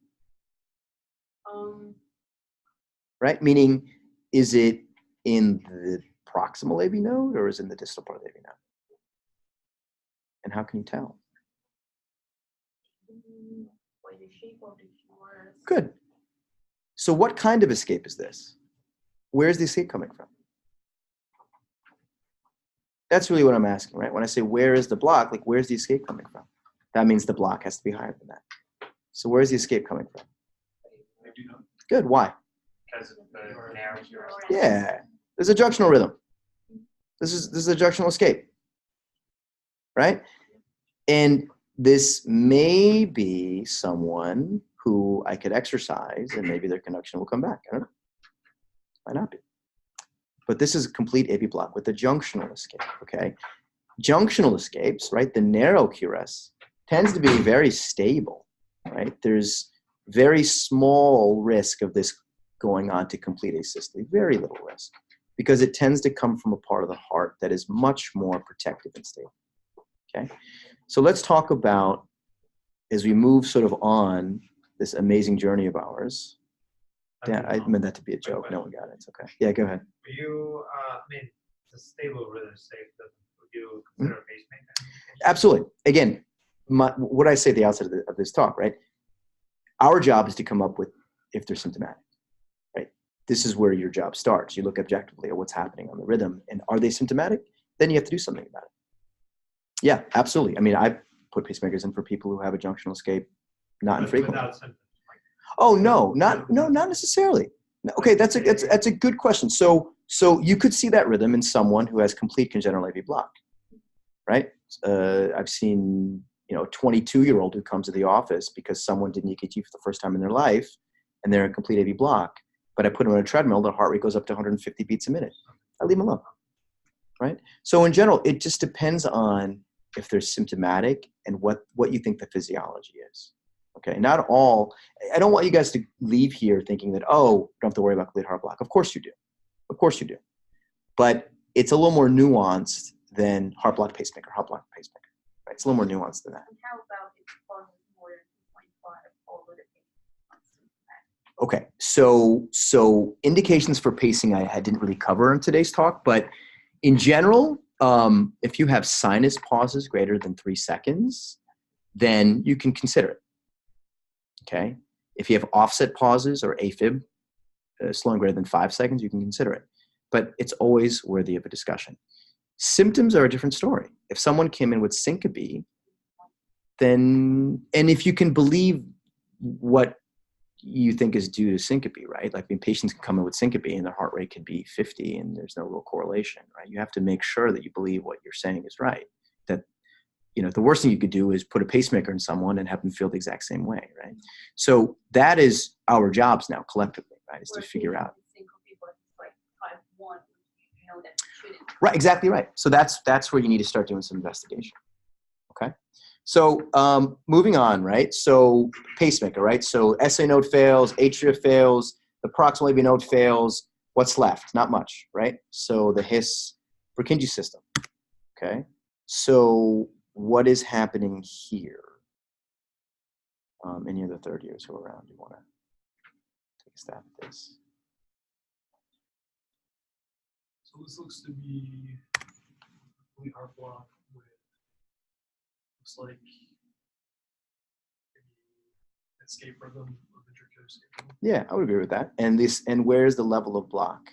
Right? Meaning, is it in the proximal AV node or is it in the distal part of the AV node? And how can you tell? by the shape of the QRS. Good. So what kind of escape is this? Where's the escape coming from? That's really what I'm asking, right? When I say where is the block, like where's the escape coming from? That means the block has to be higher than that. So where's the escape coming from? Good, why? Because of the narrow QRS. Yeah, there's a junctional rhythm. This is a junctional escape, right? And this may be someone who I could exercise and maybe their conduction will come back. I don't know. Might not be. But this is a complete AV block with a junctional escape, okay? Junctional escapes, right, the narrow QRS tends to be very stable, right? There's very small risk of this going on to complete asystole, very little risk, because it tends to come from a part of the heart that is much more protective and stable, okay? So let's talk about, as we move sort of on this amazing journey of ours. Yeah, I meant that to be a joke. No one got it. It's okay. Yeah, go ahead. You, I mean, it's a stable rhythm state. Would you consider a pacemaker? Absolutely. Again, what I say at the outset of this talk, right? Our job is to come up with if they're symptomatic, right? This is where your job starts. You look objectively at what's happening on the rhythm, and are they symptomatic? Then you have to do something about it. Yeah, absolutely. I mean, I put pacemakers in for people who have a junctional escape, not infrequently. Without symptoms. Oh no, not necessarily. No, okay, that's a good question. So you could see that rhythm in someone who has complete congenital AV block, right? I've seen a 22-year-old who comes to the office because someone did an EKG for the first time in their life, and they're in complete AV block. But I put them on a treadmill, their heart rate goes up to 150 beats a minute. I leave them alone, right? So in general, it just depends on if they're symptomatic and what you think the physiology is. Okay, not all. I don't want you guys to leave here thinking that, oh, don't have to worry about complete heart block. Of course you do. Of course you do. But it's a little more nuanced than heart block pacemaker, Right? It's a little more nuanced than that. And how about if it causes more than 2.5 over the patient? Okay, so indications for pacing I didn't really cover in today's talk, but in general, if you have sinus pauses greater than 3 seconds, then you can consider it. Okay, if you have offset pauses or AFib slowing greater than 5 seconds, you can consider it. But it's always worthy of a discussion. Symptoms are a different story. If someone came in with syncope, then, and if you can believe what you think is due to syncope, right? Like when patients can come in with syncope and their heart rate can be 50 and there's no real correlation, right? You have to make sure that you believe what you're saying is right. That, the worst thing you could do is put a pacemaker in someone and have them feel the exact same way, right? So that is our jobs now collectively, right? Is to figure out. Right, exactly right. So that's where you need to start doing some investigation. Okay, So moving on, right? So pacemaker, right? So SA node fails, atria fails, the proximal AV node fails. What's left? Not much, right? So the His Purkinje system, okay? So what is happening here? Any of the third years who are around, you want to take a stab at this? So this looks to be really hard block with, looks like maybe escape rhythm or ventricular escape rhythm. Yeah, I would agree with that. And where's the level of block?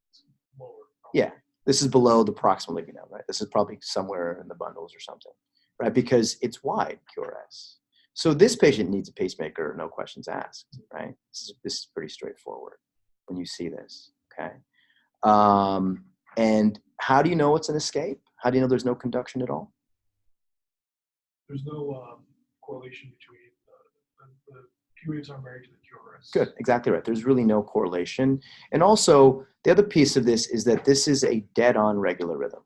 It's lower. Yeah, this is below the proximal AV node, right? This is probably somewhere in the bundles or something, right? Because it's wide QRS. So this patient needs a pacemaker, no questions asked, right? This is pretty straightforward when you see this, okay? And how do you know it's an escape? How do you know there's no conduction at all? There's no correlation between the P waves are married to the QRS. Good, exactly right. There's really no correlation. And also, the other piece of this is that this is a dead-on regular rhythm,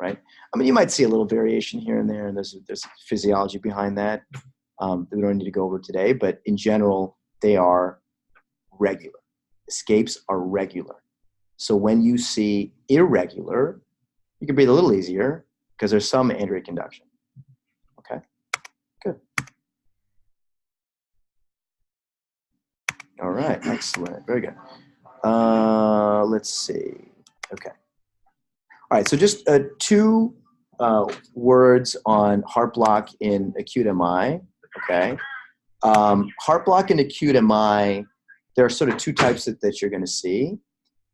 right? I mean, you might see a little variation here and there, and there's physiology behind that that we don't need to go over today, but in general, they are regular. Escapes are regular. So when you see irregular, you can breathe a little easier because there's some android conduction. Okay, good. All right, excellent, very good. Let's see, okay. All right, so just two words on heart block in acute MI, okay? Heart block in acute MI, there are sort of two types that you're gonna see.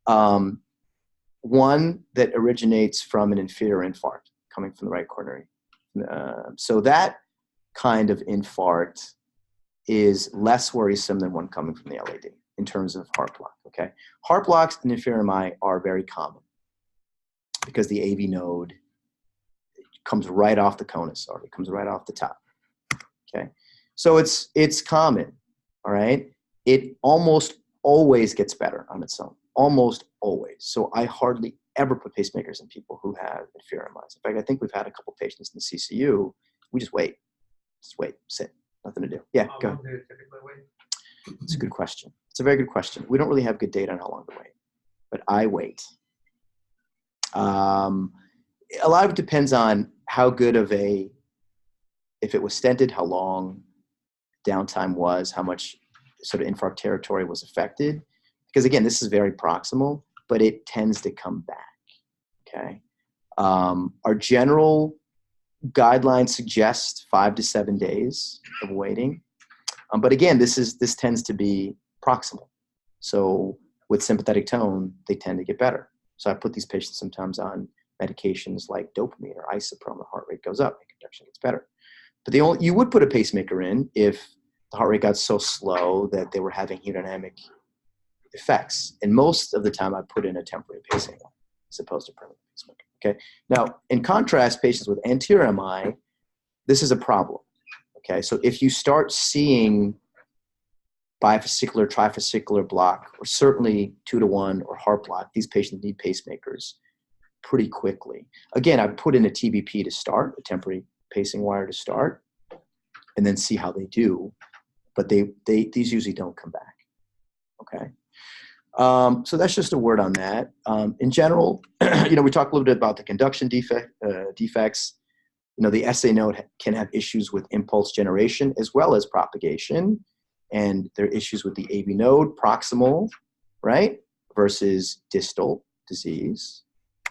One that originates from an inferior infarct coming from the right coronary. So that kind of infarct is less worrisome than one coming from the LAD in terms of heart block, okay? Heart blocks in inferior MI are very common because the AV node comes right off the conus, or it comes right off the top, okay? So it's common, all right? It almost always gets better on its own, almost always. So I hardly ever put pacemakers in people who have inferior MIs. In fact, I think we've had a couple patients in the CCU, we just wait, sit, nothing to do. Yeah, How go long ahead. do you typically wait? It's a good question. It's a very good question. We don't really have good data on how long to wait, but I wait. A lot of it depends on how good of if it was stented, how long downtime was, how much sort of infarct territory was affected. Because again, this is very proximal, but it tends to come back, okay? Our general guidelines suggest 5 to 7 days of waiting. But again, this tends to be proximal. So with sympathetic tone, they tend to get better. So I put these patients sometimes on medications like dopamine or isoprone. The heart rate goes up and conduction gets better. But you would put a pacemaker in if the heart rate got so slow that they were having hemodynamic effects. And most of the time I put in a temporary pacing one as opposed to permanent pacemaker, okay? Now, in contrast, patients with anterior MI, this is a problem, okay? So if you start seeing bifascicular, trifascicular block, or certainly 2-to-1 or heart block, these patients need pacemakers pretty quickly. Again, I put in a TBP to start, a temporary pacing wire to start, and then see how they do. But these usually don't come back, okay? So that's just a word on that. In general, we talked a little bit about the conduction defects. The SA node can have issues with impulse generation as well as propagation. And there are issues with the AV node, proximal, right, versus distal disease.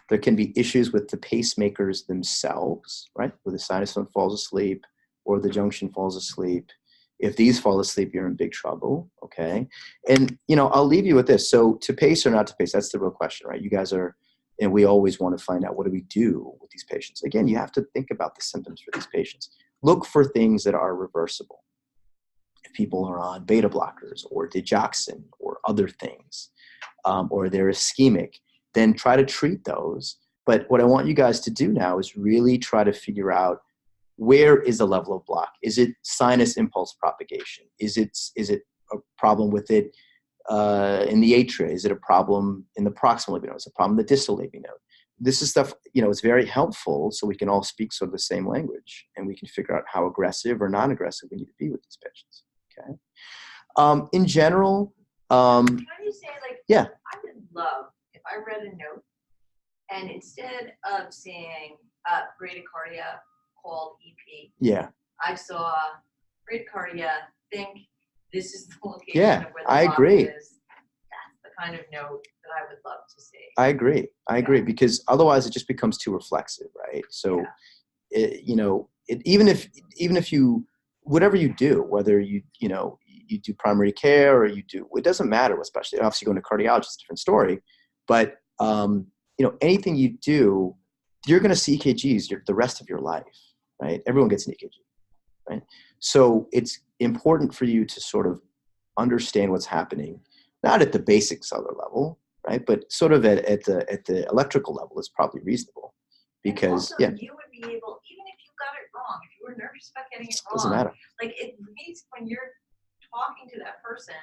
There can be issues with the pacemakers themselves, right, where the sinus node falls asleep or the junction falls asleep. If these fall asleep, you're in big trouble, okay? And, I'll leave you with this. So to pace or not to pace, that's the real question, right? You guys are, and we always want to find out, what do we do with these patients? Again, you have to think about the symptoms for these patients. Look for things that are reversible. If people are on beta blockers or digoxin or other things, or they're ischemic, then try to treat those. But what I want you guys to do now is really try to figure out, where is the level of block? Is it sinus impulse propagation? Is it a problem with it in the atria? Is it a problem in the proximal AV node? Is it a problem in the distal AV node? this is stuff, it's very helpful so we can all speak sort of the same language and we can figure out how aggressive or non-aggressive we need to be with these patients. Okay. In general, Can I just say, like, yeah. I would love if I read a note and instead of saying bradycardia called EP, Yeah. I saw bradycardia, think this is the location Yeah, of where the I block agree. is. That's the kind of note that I would love to see. I agree because otherwise it just becomes too reflexive, right? So, even if you, whatever you do, whether you do primary care or you do, it doesn't matter, especially obviously going to cardiologist, different story, but anything you do, you're going to see EKGs the rest of your life, right? Everyone gets an EKG, right? So it's important for you to sort of understand what's happening, not at the basic cellular level, right? But sort of at the electrical level is probably reasonable, because and also, you would be able, even if you got it wrong, if you were nervous about getting it wrong, doesn't matter. like it reads when you're talking to that person,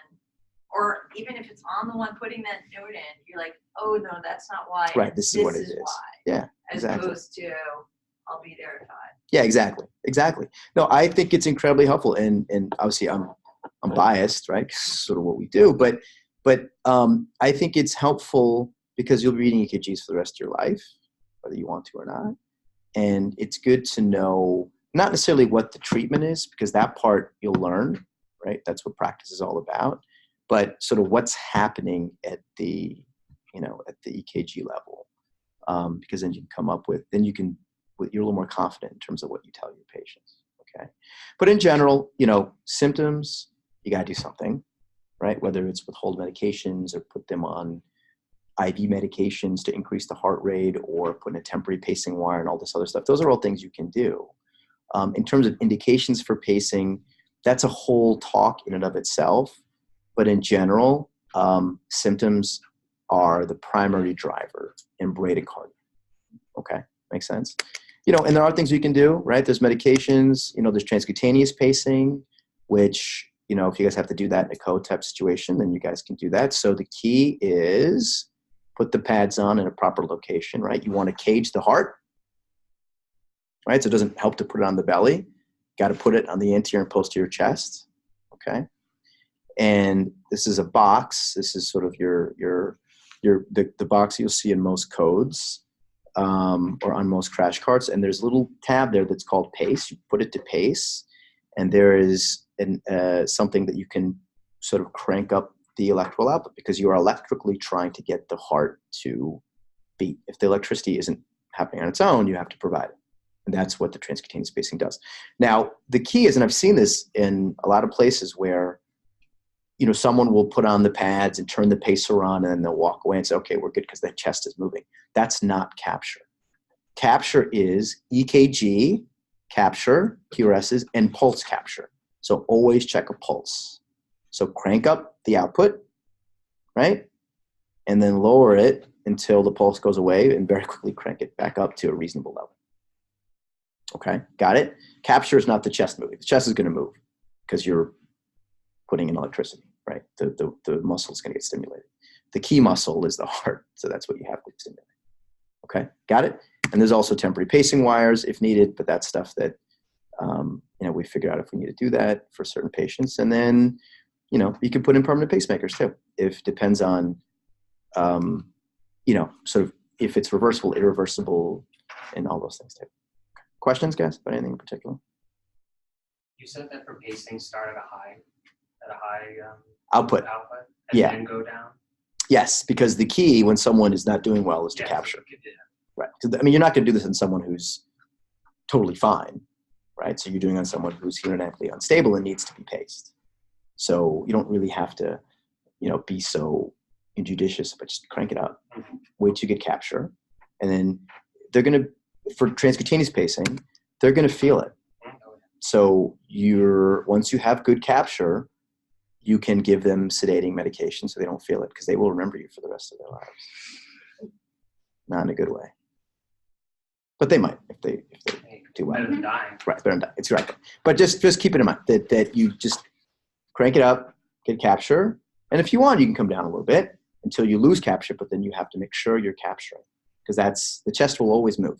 or even if it's on the one putting that note in, you're like, oh no, that's not why. Right, this is what it is. Why. Yeah, As exactly. opposed to, I'll be there at 5. Yeah, exactly. No, I think it's incredibly helpful, and obviously I'm biased, right? Sort of what we do, but I think it's helpful because you'll be reading EKGs for the rest of your life, whether you want to or not, and it's good to know not necessarily what the treatment is, because that part you'll learn, right? That's what practice is all about, but sort of what's happening at the EKG level, because then you can come up with, you're a little more confident in terms of what you tell your patients. Okay. But in general, symptoms, you got to do something, right? Whether it's withhold medications or put them on IV medications to increase the heart rate or put in a temporary pacing wire and all this other stuff. Those are all things you can do. In terms of indications for pacing, that's a whole talk in and of itself. But in general, symptoms are the primary driver in bradycardia. Okay, makes sense. And there are things you can do, right? There's medications, there's transcutaneous pacing, which, if you guys have to do that in a code type situation, then you guys can do that. So the key is put the pads on in a proper location, right? You want to cage the heart, right? So it doesn't help to put it on the belly. Got to put it on the anterior and posterior chest, okay? And this is a box. This is sort of the box you'll see in most codes. Or on most crash carts, and there's a little tab there that's called pace. You put it to pace, and there is something that you can sort of crank up the electrical output, because you are electrically trying to get the heart to beat. If the electricity isn't happening on its own, you have to provide it, and that's what the transcutaneous pacing does. Now, the key is, and I've seen this in a lot of places where someone will put on the pads and turn the pacer on, and then they'll walk away and say, okay, we're good because the chest is moving. That's not capture. Capture is EKG, capture, QRSs, and pulse capture. So always check a pulse. So crank up the output, right? And then lower it until the pulse goes away, and very quickly crank it back up to a reasonable level. Okay, got it? Capture is not the chest moving. The chest is going to move because you're putting in electricity, right? The muscle is going to get stimulated. The key muscle is the heart, so that's what you have to stimulate. Okay, got it? And there's also temporary pacing wires if needed, but that's stuff that we figure out if we need to do that for certain patients. And then you can put in permanent pacemakers too. If depends on sort of if it's reversible, irreversible, and all those things too. Questions, guys, about anything in particular? You said that for pacing, start at a high Output. and Yeah. then go down. Yes, because the key when someone is not doing well is to capture. Right. I mean, you're not going to do this on someone who's totally fine, right? So you're doing it on someone who's hemodynamically unstable and needs to be paced. So you don't really have to, be so injudicious, but just crank it up. Wait till you get capture. And then they're going to, for transcutaneous pacing, they're going to feel it. So once you have good capture, you can give them sedating medication so they don't feel it, because they will remember you for the rest of their lives. Not in a good way. But they might if they do well. Better than dying. Right, better than dying. It's right. But just keep it in mind that you just crank it up, get capture, and if you want, you can come down a little bit until you lose capture, but then you have to make sure you're capturing, because that's the chest will always move.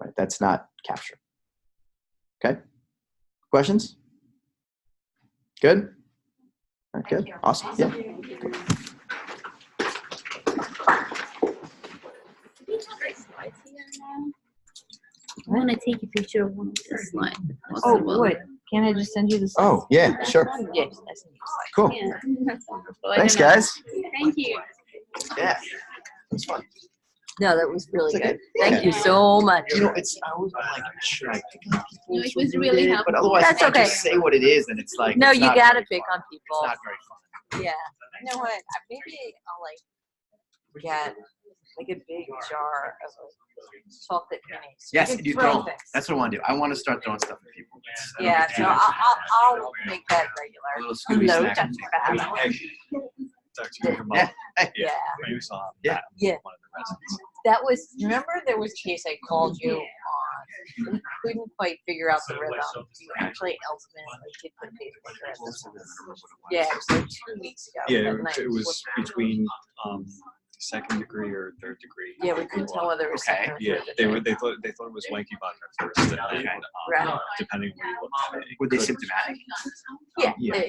Right? That's not capture. Okay. Questions? Good. All right, good. Thank you. Awesome. Yeah. I want to take a picture of one of the slides. Oh, would. Can I just send you the slides? Oh, yeah, sure. Yeah, just send you the slides. Cool. Yeah. Thanks, guys. Thank you. Yeah. It was fun. No, that was really It's okay. good. Thank you Yeah. so much. You know, it's I always I'm like, should I pick on people? No, it for was what really they did? helpful. But otherwise, That's if I okay. just say what it is, then it's like No, it's you not gotta very pick fun. on people. It's not very fun. Yeah. You know what? Maybe I'll like get like a big jar of chocolate minis. Yes, We could you throw throw. things. That's what I want to do. I want to start throwing stuff at people. I don't Yeah, get to so do that. I'll make that A regular. little Scooby Hello, snack. Dr. Fab. Talk to your mom. Yeah. Hey. Yeah. You saw Yeah. that Yeah. one of the residents. That was, remember there was a case I called you on, we couldn't quite figure out the rhythm. You actually ultimately did put Facebook rhythm. Yeah, it was like 2 weeks ago. Yeah, that night. it was between second degree or third degree. Yeah, we couldn't tell whether it was Okay. second or Yeah, third they degree. thought it was wanky vodka first, and then, Right. depending on where you looked, it Were they could- symptomatic? Yeah, Yeah.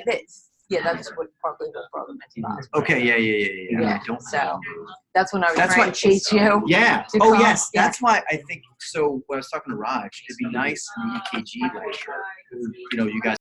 yeah, that's what probably what brought them into the hospital. Okay. Yeah. Yeah, I don't so know. that's when I was That's trying why- to chase you. Yeah. To Oh, come. yes. Yeah. That's why I think. So when I was talking to Raj, it'd be nice in the EKG lecture. You know, you guys